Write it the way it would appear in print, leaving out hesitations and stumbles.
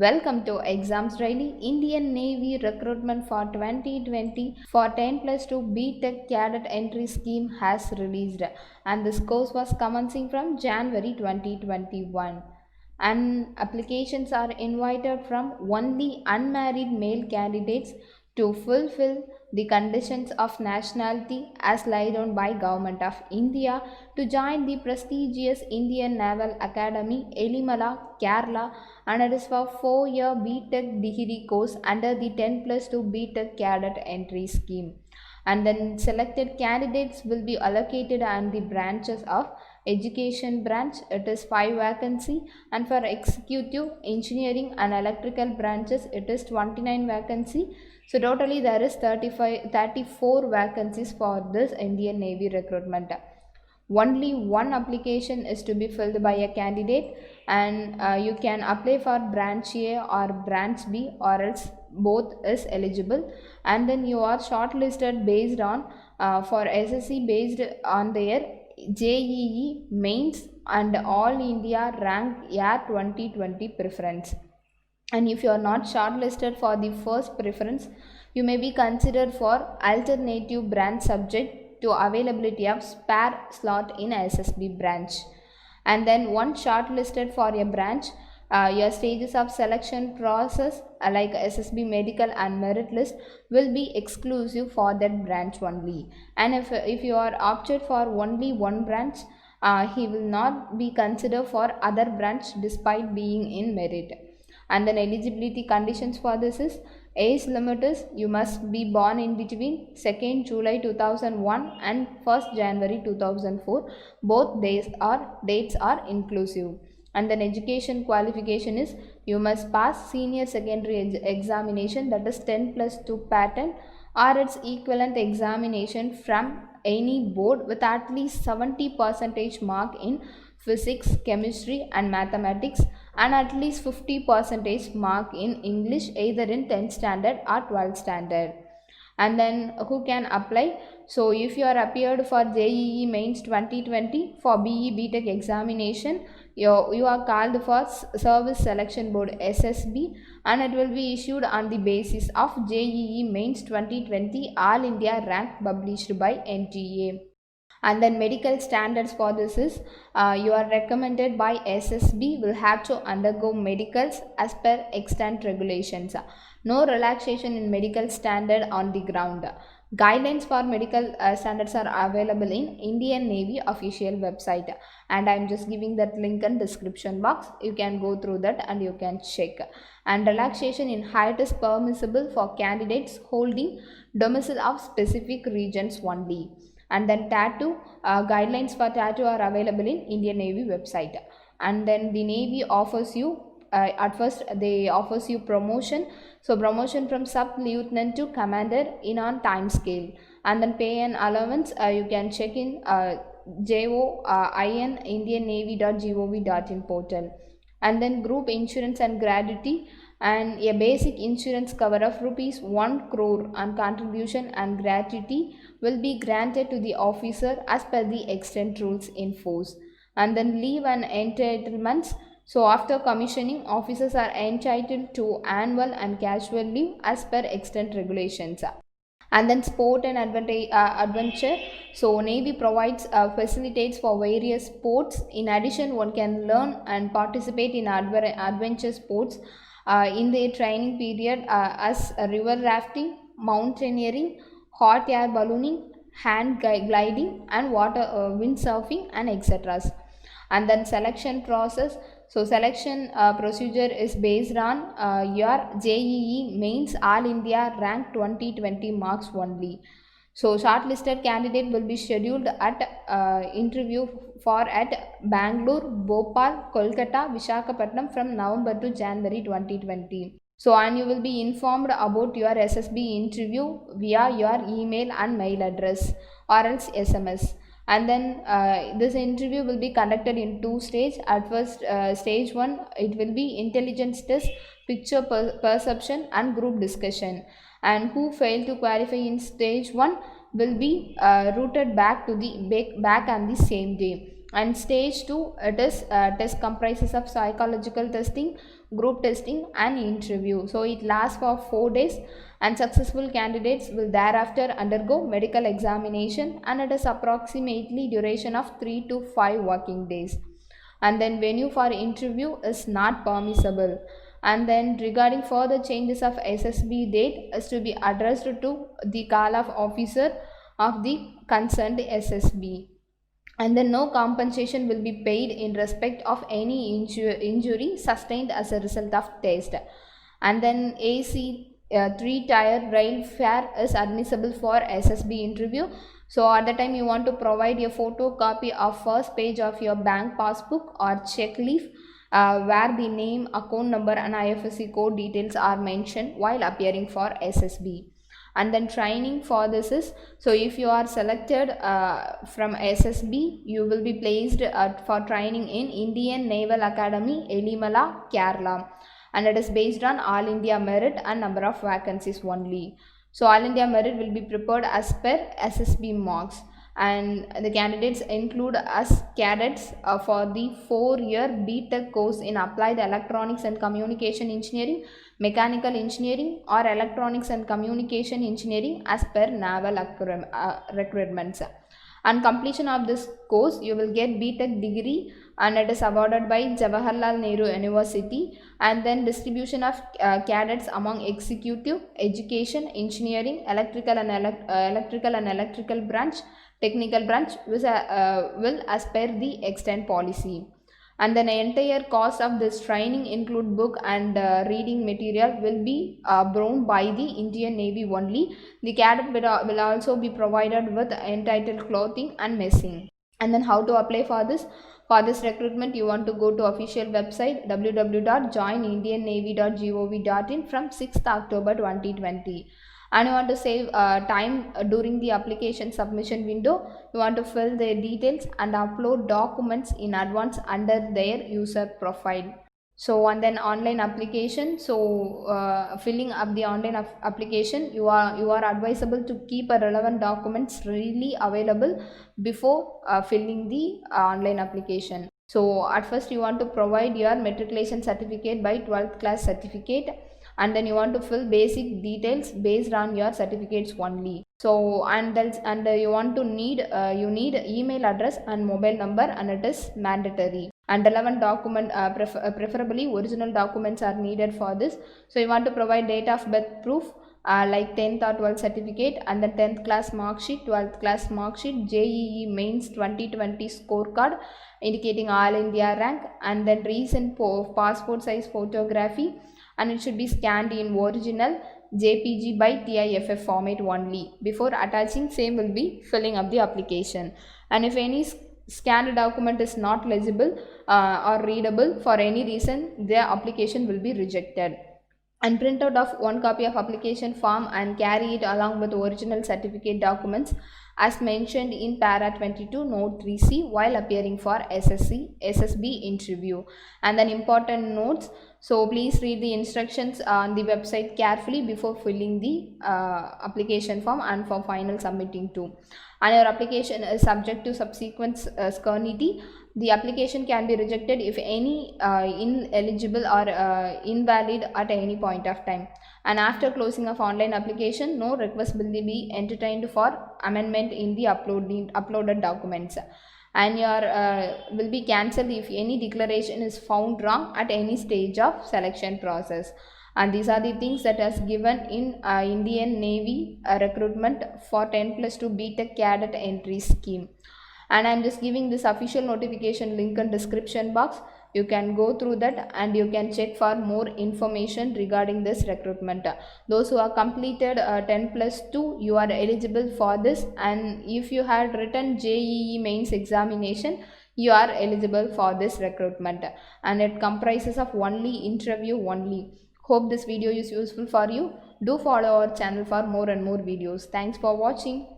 Welcome to Exams Daily. Indian Navy recruitment for 2020 for 10 plus 2 B.Tech cadet entry scheme has released, and this course was commencing from January 2021. And applications are invited from only unmarried male candidates to fulfill the conditions of nationality as laid down by Government of India to join the prestigious Indian Naval Academy, Elimala, Kerala, and it is for 4-year B.Tech degree course under the 10 plus 2 B.Tech cadet entry scheme. And then selected candidates will be allocated on the branches of education branch. It is 5 vacancy, and for executive engineering and electrical branches it is 29 vacancy. So totally there is 34 vacancies for this Indian Navy recruitment. Only one application is to be filled by a candidate, and you can apply for branch A or branch B, or else both is eligible. And then you are shortlisted based on for SSC based on their JEE mains and all India rank year 2020 preference. And if you are not shortlisted for the first preference, you may be considered for alternative branch subject to availability of spare slot in SSB branch. And then once shortlisted for a branch, your stages of selection process like SSB medical and merit list will be exclusive for that branch only. And if you are opted for only one branch, he will not be considered for other branch despite being in merit. And then eligibility conditions for this is: age limit is you must be born in between 2nd July 2001 and 1st January 2004. Both dates are inclusive. And then education qualification is you must pass senior secondary examination, that is 10 plus 2 pattern or its equivalent examination from any board with at least 70% mark in physics, chemistry and mathematics, and at least 50% mark in English either in 10th standard or 12th standard. And then who can apply? So if you are appeared for JEE mains 2020 for BE BTech examination, you are called for Service Selection Board SSB, and it will be issued on the basis of JEE mains 2020 All India rank published by NTA. And then medical standards for this is you are recommended by SSB will have to undergo medicals as per extant regulations. No relaxation in medical standard on the ground. Guidelines for medical standards are available in Indian Navy official website, and I am just giving that link in description box. You can go through that and you can check. And relaxation in height is permissible for candidates holding domicile of specific regions only. And then tattoo guidelines for tattoo are available in Indian Navy website. And then the Navy offers you at first they offers you promotion, so promotion from sub lieutenant to commander in on time scale. And then pay and allowance you can check in JOIN indiannavy.gov.in portal. And then group insurance and gratuity, and a basic insurance cover of rupees 1 crore and contribution and gratuity will be granted to the officer as per the extant rules in force. And then leave and entitlements. So after commissioning, officers are entitled to annual and casual leave as per extant regulations. And then sport and adventure. So Navy provides facilitates for various sports. In addition, one can learn and participate in adventure sports in their training period as river rafting, mountaineering, hot air ballooning, hand gliding and water windsurfing and etc. And then selection process. So selection procedure is based on your JEE mains All India rank 2020 marks only. So shortlisted candidate will be scheduled at interview for at Bangalore, Bhopal, Kolkata, Visakhapatnam from November to January 2020. So and you will be informed about your SSB interview via your email and mail address or else SMS. And then this interview will be conducted in 2 stages. At first stage 1 it will be intelligence test, picture perception and group discussion, and who fail to qualify in stage 1 will be routed back to the back on the same day. And stage 2, it is test comprises of psychological testing, group testing and interview. So it lasts for 4 days and successful candidates will thereafter undergo medical examination, and it is approximately duration of 3 to 5 working days. And then venue for interview is not permissible. And then regarding further changes of SSB date is to be addressed to the call of officer of the concerned SSB. And then no compensation will be paid in respect of any injury sustained as a result of test. And then AC 3-tier rail fare is admissible for SSB interview. So at the time you want to provide a photocopy of first page of your bank passbook or check leaf where the name, account number and IFSC code details are mentioned while appearing for SSB. And then training for this is, so if you are selected from SSB, you will be placed for training in Indian Naval Academy, Elimala, Kerala, and it is based on All India merit and number of vacancies only. So All India merit will be prepared as per SSB marks, and the candidates include as cadets for the 4-year BTech course in Applied Electronics and Communication Engineering, Mechanical Engineering or Electronics and Communication Engineering as per naval requirements. On completion of this course, you will get BTech degree and it is awarded by Jawaharlal Nehru University. And then distribution of cadets among executive, education, engineering, electrical and electrical branch, technical branch will as per the extent policy. And then the entire cost of this training include book and reading material will be borne by the Indian Navy only. The cadet will also be provided with entitled clothing and messing. And then how to apply for this? For this recruitment, you want to go to official website www.joinindiannavy.gov.in from 6th October 2020. And you want to save time during the application submission window. You want to fill their details and upload documents in advance under their user profile. So and then online application. So filling up the online application, you are advisable to keep a relevant documents readily available before filling the online application. So at first you want to provide your matriculation certificate by 12th class certificate, and then you want to fill basic details based on your certificates only. So and you want to need email address and mobile number, and it is mandatory. And relevant document preferably original documents are needed for this. So you want to provide date of birth proof like 10th or 12th certificate, and the 10th class mark sheet, 12th class mark sheet, JEE mains 2020 scorecard indicating all India rank, and then recent passport size photography, and it should be scanned in original JPG by TIFF format only. Before attaching, same will be filling up the application. And if any scanned document is not legible or readable for any reason, the application will be rejected. And print out of one copy of application form and carry it along with original certificate documents as mentioned in para 22 note 3C while appearing for SSB interview. And then important notes. So please read the instructions on the website carefully before filling the application form and for final submitting too. And your application is subject to subsequent scrutiny. The application can be rejected if any ineligible or invalid at any point of time. And after closing of online application, no request will be entertained for amendment in the uploaded documents. And your will be cancelled if any declaration is found wrong at any stage of selection process. And these are the things that is given in Indian Navy recruitment for 10+2 BTech cadet entry scheme. And I am just giving this official notification link in description box. You can go through that and you can check for more information regarding this recruitment. Those who are completed 10+2, you are eligible for this, and if you had written JEE mains examination, you are eligible for this recruitment, and it comprises of only interview only. Hope this video is useful for you. Do follow our channel for more and more videos. Thanks for watching.